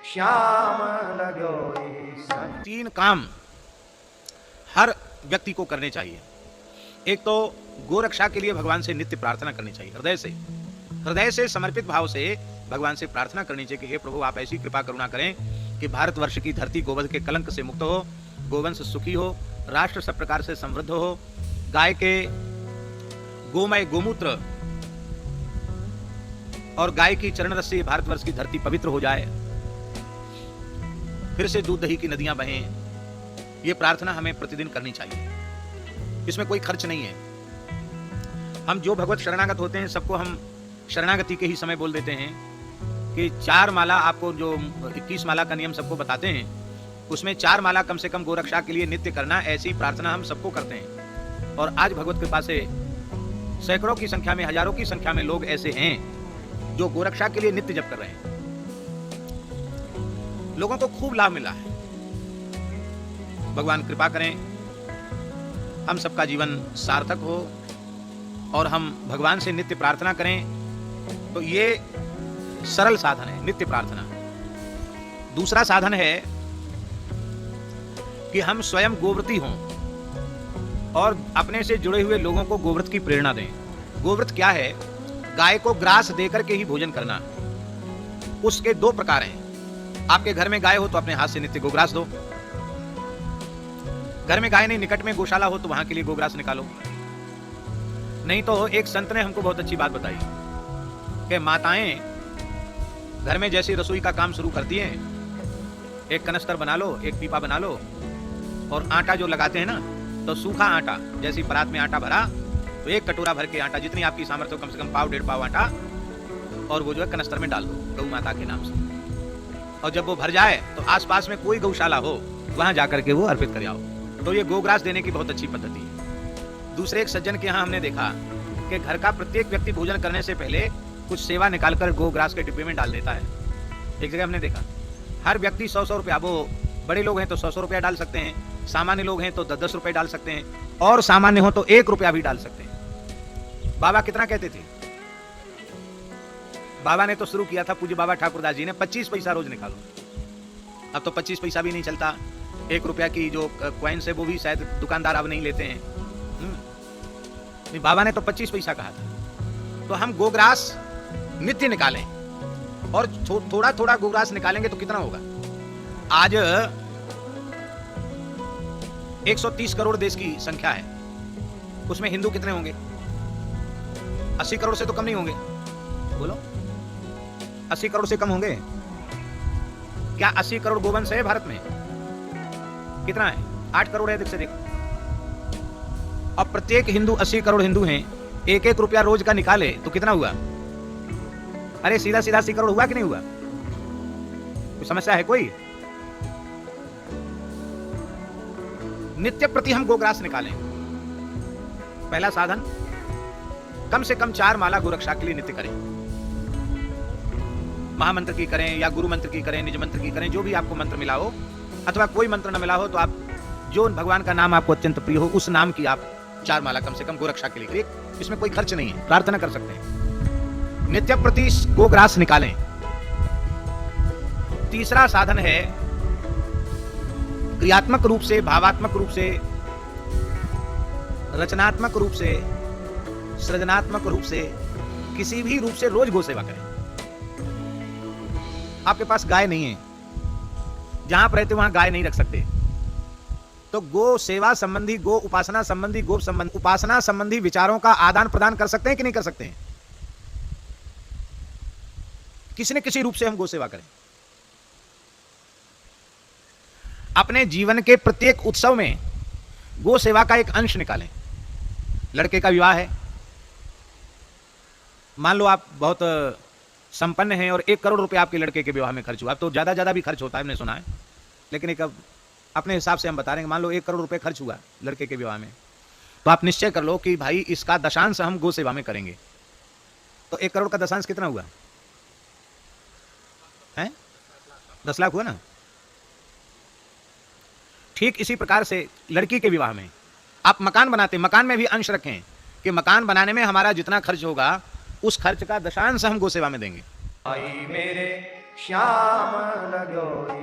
श्याम लगो। 3 काम हर व्यक्ति को करने चाहिए। एक तो गोरक्षा के लिए भगवान से नित्य प्रार्थना करनी चाहिए, हृदय से समर्पित भाव से भगवान से प्रार्थना करनी चाहिए कि हे प्रभु, आप ऐसी कृपा करुणा करें कि भारतवर्ष की धरती गोवध के कलंक से मुक्त हो, गोवंश सुखी हो, राष्ट्र सब प्रकार से समृद्ध हो, गाय के गोमय गोमूत्र और गाय की चरण रस से भारतवर्ष की धरती पवित्र हो जाए, फिर से दूध दही की नदियां बहें। ये प्रार्थना हमें प्रतिदिन करनी चाहिए। इसमें कोई खर्च नहीं है। हम जो भगवत शरणागत होते हैं सबको हम शरणागति के ही समय बोल देते हैं कि 4 माला, आपको जो 21 माला का नियम सबको बताते हैं, उसमें 4 माला कम से कम गोरक्षा के लिए नित्य करना, ऐसी प्रार्थना हम सबको करते हैं। और आज भगवत कृपा से सैकड़ों की संख्या में, हजारों की संख्या में लोग ऐसे हैं जो गोरक्षा के लिए नित्य जप कर रहे हैं। लोगों को खूब लाभ मिला है। भगवान कृपा करें, हम सबका जीवन सार्थक हो और हम भगवान से नित्य प्रार्थना करें। तो ये सरल साधन है, नित्य प्रार्थना। दूसरा साधन है कि हम स्वयं गोव्रती हों और अपने से जुड़े हुए लोगों को गोव्रत की प्रेरणा दें। गोव्रत क्या है? गाय को ग्रास देकर के ही भोजन करना। उसके 2 प्रकार हैं। आपके घर में गाय हो तो अपने हाथ से नित्य गोग्रास दो। घर में गाय नहीं, निकट में गौशाला हो तो वहां के लिए गोग्रास निकालो। नहीं तो एक संत ने हमको बहुत अच्छी बात बताई कि माताएं घर में जैसी रसोई का काम शुरू करती हैं, एक कनस्तर बना लो, एक पीपा बना लो, और आटा जो लगाते हैं ना, तो सूखा आटा, जैसी परात में आटा भरा तो 1 कटोरा भर के आटा, जितनी आपकी सामर्थ्य हो, कम से कम पाव 1.5 पाव आटा, और वो जो है कनस्तर में डाल दो गौ माता के नाम से। और जब वो भर जाए तो आसपास में कोई गौशाला हो वहां जाकर के वो अर्पित कर आओ। तो ये गोग्रास देने की बहुत अच्छी पद्धति है। दूसरे एक सज्जन के यहाँ हमने देखा कि घर का प्रत्येक व्यक्ति भोजन करने से पहले कुछ सेवा निकालकर गोग्रास के डिब्बे में डाल देता है। एक जगह हमने देखा, हर व्यक्ति 100-100 रुपया, वो बड़े लोग हैं तो 100-100 रुपया डाल सकते हैं, सामान्य लोग हैं तो 10-10 रुपये डाल सकते हैं, और सामान्य हो तो 1 रुपया भी डाल सकते हैं। बाबा कितना कहते थे? बाबा ने तो शुरू किया था, पूज्य बाबा ठाकुरदास जी ने, 25 पैसा रोज निकालो। अब तो 25 पैसा भी नहीं चलता। 1 रुपया की जो कॉइन्स है वो भी शायद दुकानदार अब नहीं लेते हैं। नहीं, बाबा ने तो 25 पैसा कहा था। तो हम गोग्रास नित्य निकालें, और थोड़ा थोड़ा गोग्रास निकालेंगे तो कितना होगा? आज 130 करोड़ देश की संख्या है, उसमें हिंदू कितने होंगे? 80 करोड़ से तो कम नहीं होंगे। बोलो, 80 करोड़ से कम होंगे क्या? 80 करोड़ गोवंश है भारत में। कितना है? 8 करोड़ है, देख से देखो। अब प्रत्येक हिंदू, 80 करोड़ हिंदू हैं, 1-1 रुपया रोज का निकाले तो कितना हुआ? अरे सीधा सीधा 80 करोड़ हुआ कि नहीं हुआ? कोई समस्या है कोई? नित्य प्रति हम गोग्रास निकालें। पहला साधन, कम से कम 4 माला गोरक्षा के लिए नित्य करें। महामंत्र की करें या गुरु मंत्र की करें, निज मंत्र की करें, जो भी आपको मंत्र मिला हो, अथवा कोई मंत्र न मिला हो तो आप जो भगवान का नाम आपको अत्यंत प्रिय हो उस नाम की आप 4 माला कम से कम गोरक्षा के लिए करें। इसमें कोई खर्च नहीं है, प्रार्थना कर सकते हैं। नित्य प्रति गोग्रास निकालें। तीसरा साधन है, क्रियात्मक रूप से, भावात्मक रूप से, रचनात्मक रूप से, सृजनात्मक रूप से, किसी भी रूप से रोज गो सेवा करें। आपके पास गाय नहीं है, जहां आप रहते वहां गाय नहीं रख सकते, तो गो सेवा संबंधी, गो उपासना संबंधी, गो संबंधी, उपासना संबंधी विचारों का आदान प्रदान कर सकते हैं कि नहीं कर सकते हैं? किसी न किसी रूप से हम गो सेवा करें। अपने जीवन के प्रत्येक उत्सव में गो सेवा का एक अंश निकालें। लड़के का विवाह है, मान लो आप बहुत संपन्न हैं और 1 करोड़ रुपए आपके लड़के के विवाह में खर्च हुआ। अब तो ज्यादा भी खर्च होता है, हमने सुना है, लेकिन एक अपने हिसाब से हम बता रहे हैं। मान लो 1 करोड़ रुपए खर्च हुआ लड़के के विवाह में, तो आप निश्चय कर लो कि भाई इसका दशांश हम गो सेवा में करेंगे। तो 1 करोड़ का दशांश कितना हुआ है? 10 लाख हुआ ना। ठीक इसी प्रकार से लड़की के विवाह में आप मकान बनाते, मकान में भी अंश रखें कि मकान बनाने में हमारा जितना खर्च होगा उस खर्च का दशांश हम गो सेवा में देंगे। आई मेरे श्याम लग्यो रे।